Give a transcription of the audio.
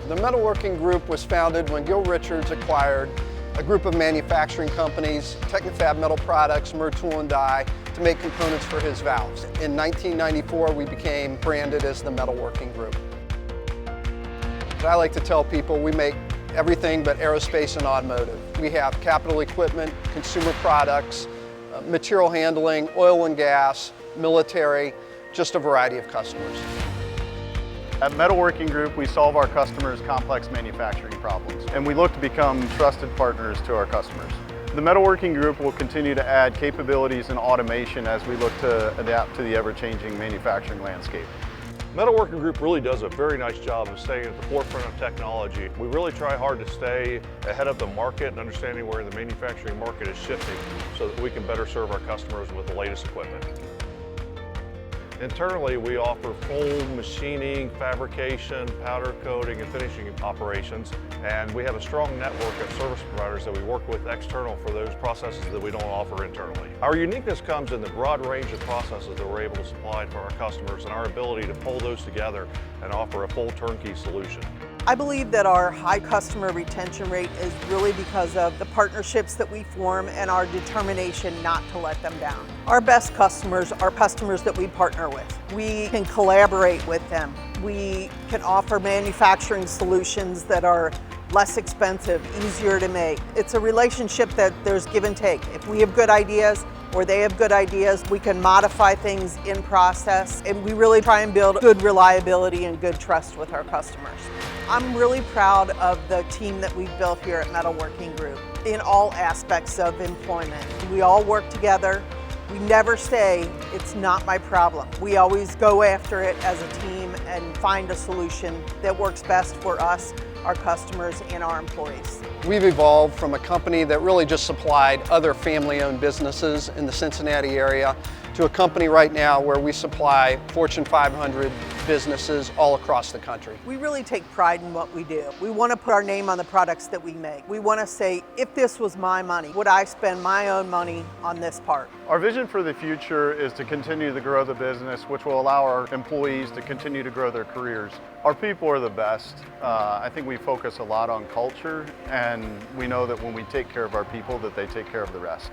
The Metalworking Group was founded when Gil Richards acquired a group of manufacturing companies, Technifab Metal Products, Mer Tool and Die, to make components for his valves. In 1994, we became branded as the Metalworking Group. I like to tell people we make everything but aerospace and automotive. We have capital equipment, consumer products, material handling, oil and gas, military, just a variety of customers. At Metalworking Group, we solve our customers' complex manufacturing problems, and we look to become trusted partners to our customers. The Metalworking Group will continue to add capabilities and automation as we look to adapt to the ever-changing manufacturing landscape. Metalworking Group really does a very nice job of staying at the forefront of technology. We really try hard to stay ahead of the market and understanding where the manufacturing market is shifting so that we can better serve our customers with the latest equipment. Internally, we offer full machining, fabrication, powder coating, and finishing operations, and we have a strong network of service providers that we work with external for those processes that we don't offer internally. Our uniqueness comes in the broad range of processes that we're able to supply for our customers and our ability to pull those together and offer a full turnkey solution. I believe that our high customer retention rate is really because of the partnerships that we form and our determination not to let them down. Our best customers are customers that we partner with. We can collaborate with them. We can offer manufacturing solutions that are less expensive, easier to make. It's a relationship that there's give and take. If we have good ideas or they have good ideas, we can modify things in process, and we really try and build good reliability and good trust with our customers. I'm really proud of the team that we've built here at Metalworking Group in all aspects of employment. We all work together. We never say, it's not my problem. We always go after it as a team and find a solution that works best for us, our customers, and our employees. We've evolved from a company that really just supplied other family-owned businesses in the Cincinnati area to a company right now where we supply Fortune 500 businesses all across the country. We really take pride in what we do. We want to put our name on the products that we make. We want to say, if this was my money, would I spend my own money on this part? Our vision for the future is to continue to grow the business, which will allow our employees to continue to grow their careers. Our people are the best. I think we focus a lot on culture, and we know that when we take care of our people, that they take care of the rest.